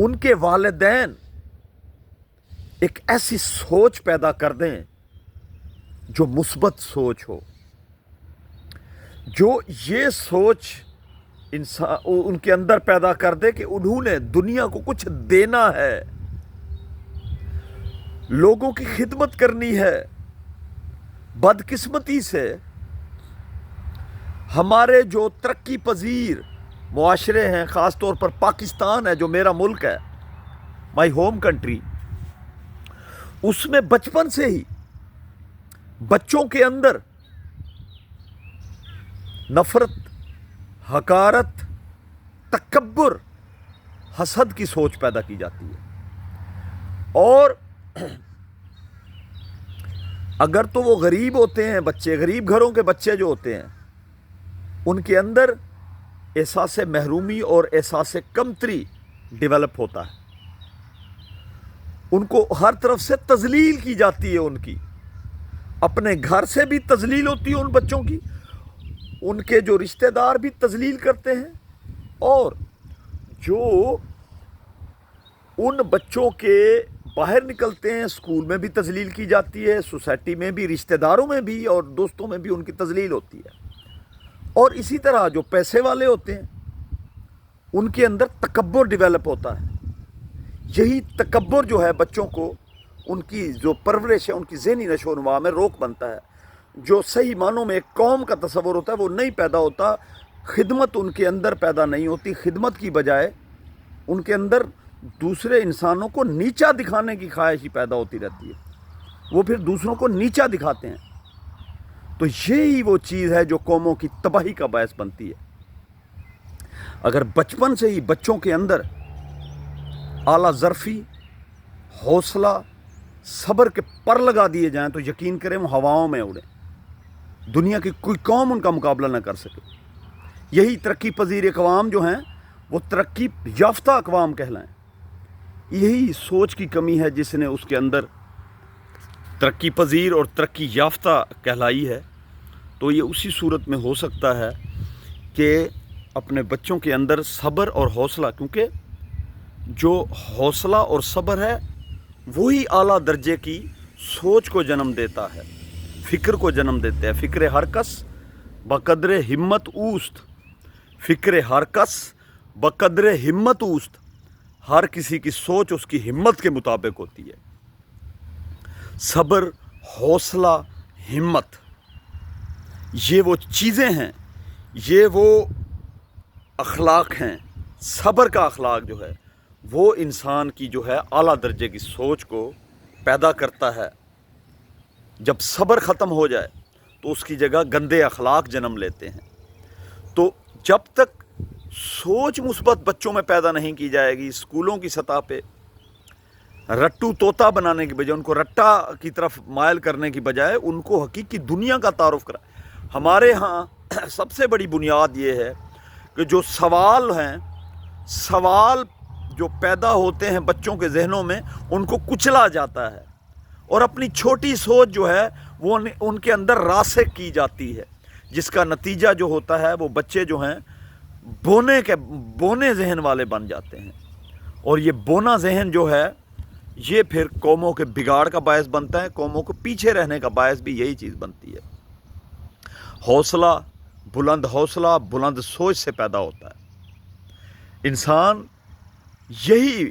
ان کے والدین ایک ایسی سوچ پیدا کر دیں جو مثبت سوچ ہو، جو یہ سوچ ان کے اندر پیدا کر دے کہ انہوں نے دنیا کو کچھ دینا ہے، لوگوں کی خدمت کرنی ہے۔ بدقسمتی سے ہمارے جو ترقی پذیر معاشرے ہیں، خاص طور پر پاکستان ہے جو میرا ملک ہے، مائی ہوم کنٹری، اس میں بچپن سے ہی بچوں کے اندر نفرت، حقارت، تکبر، حسد کی سوچ پیدا کی جاتی ہے۔ اور اگر تو وہ غریب ہوتے ہیں بچے، غریب گھروں کے بچے جو ہوتے ہیں، ان کے اندر احساس محرومی اور احساس کمتری ڈیولپ ہوتا ہے، ان کو ہر طرف سے تذلیل کی جاتی ہے، ان کی اپنے گھر سے بھی تذلیل ہوتی ہے ان بچوں کی، ان کے جو رشتہ دار بھی تذلیل کرتے ہیں، اور جو ان بچوں کے باہر نکلتے ہیں اسکول میں بھی تذلیل کی جاتی ہے، سوسائٹی میں بھی، رشتہ داروں میں بھی اور دوستوں میں بھی ان کی تذلیل ہوتی ہے۔ اور اسی طرح جو پیسے والے ہوتے ہیں ان کے اندر تکبر ڈیولپ ہوتا ہے۔ یہی تکبر جو ہے بچوں کو ان کی جو پرورش ہے، ان کی ذہنی نشو و نما میں روک بنتا ہے۔ جو صحیح معنوں میں ایک قوم کا تصور ہوتا ہے وہ نہیں پیدا ہوتا، خدمت ان کے اندر پیدا نہیں ہوتی، خدمت کی بجائے ان کے اندر دوسرے انسانوں کو نیچا دکھانے کی خواہش ہی پیدا ہوتی رہتی ہے، وہ پھر دوسروں کو نیچا دکھاتے ہیں۔ تو یہی وہ چیز ہے جو قوموں کی تباہی کا باعث بنتی ہے۔ اگر بچپن سے ہی بچوں کے اندر اعلیٰ ظرفی، حوصلہ، صبر کے پر لگا دیے جائیں تو یقین کریں وہ ہواؤں میں اڑیں، دنیا کی کوئی قوم ان کا مقابلہ نہ کر سکے۔ یہی ترقی پذیر اقوام جو ہیں وہ ترقی یافتہ اقوام کہلائیں۔ یہی سوچ کی کمی ہے جس نے اس کے اندر ترقی پذیر اور ترقی یافتہ کہلائی ہے۔ تو یہ اسی صورت میں ہو سکتا ہے کہ اپنے بچوں کے اندر صبر اور حوصلہ، کیونکہ جو حوصلہ اور صبر ہے وہی اعلیٰ درجے کی سوچ کو جنم دیتا ہے، فکر کو جنم دیتا ہے۔ فکر ہر کس بقدر ہمت اوست، فکر ہر کس بقدر ہمت اوست، ہر کسی کی سوچ اس کی ہمت کے مطابق ہوتی ہے۔ صبر، حوصلہ، ہمت، یہ وہ چیزیں ہیں، یہ وہ اخلاق ہیں۔ صبر کا اخلاق جو ہے وہ انسان کی جو ہے اعلیٰ درجے کی سوچ کو پیدا کرتا ہے۔ جب صبر ختم ہو جائے تو اس کی جگہ گندے اخلاق جنم لیتے ہیں۔ تو جب تک سوچ مثبت بچوں میں پیدا نہیں کی جائے گی، اسکولوں کی سطح پہ رٹو طوطا بنانے کی بجائے، ان کو رٹا کی طرف مائل کرنے کی بجائے ان کو حقیقی دنیا کا تعارف کرا۔ ہمارے ہاں سب سے بڑی بنیاد یہ ہے کہ جو سوال ہیں، سوال جو پیدا ہوتے ہیں بچوں کے ذہنوں میں، ان کو کچلا جاتا ہے، اور اپنی چھوٹی سوچ جو ہے وہ ان کے اندر راسخ کی جاتی ہے، جس کا نتیجہ جو ہوتا ہے وہ بچے جو ہیں بونے ذہن والے بن جاتے ہیں۔ اور یہ بونا ذہن جو ہے یہ پھر قوموں کے بگاڑ کا باعث بنتا ہے، قوموں کو پیچھے رہنے کا باعث بھی یہی چیز بنتی ہے۔ حوصلہ، بلند سوچ سے پیدا ہوتا ہے۔ انسان یہی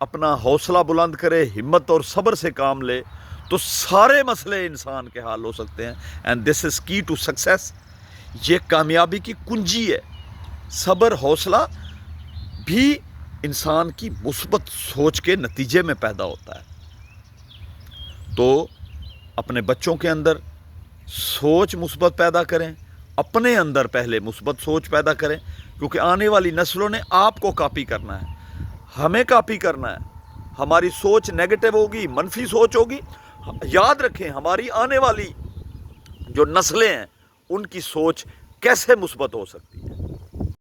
اپنا حوصلہ بلند کرے، ہمت اور صبر سے کام لے تو سارے مسئلے انسان کے حل ہو سکتے ہیں۔ اینڈ دس از کی ٹو سکسیس، یہ کامیابی کی کنجی ہے۔ صبر، حوصلہ بھی انسان کی مثبت سوچ کے نتیجے میں پیدا ہوتا ہے۔ تو اپنے بچوں کے اندر سوچ مثبت پیدا کریں، اپنے اندر پہلے مثبت سوچ پیدا کریں، کیونکہ آنے والی نسلوں نے آپ کو کاپی کرنا ہے، ہمیں کاپی کرنا ہے۔ ہماری سوچ نیگیٹو ہوگی، منفی سوچ ہوگی، یاد رکھیں ہماری آنے والی جو نسلیں ہیں ان کی سوچ کیسے مثبت ہو سکتی ہے۔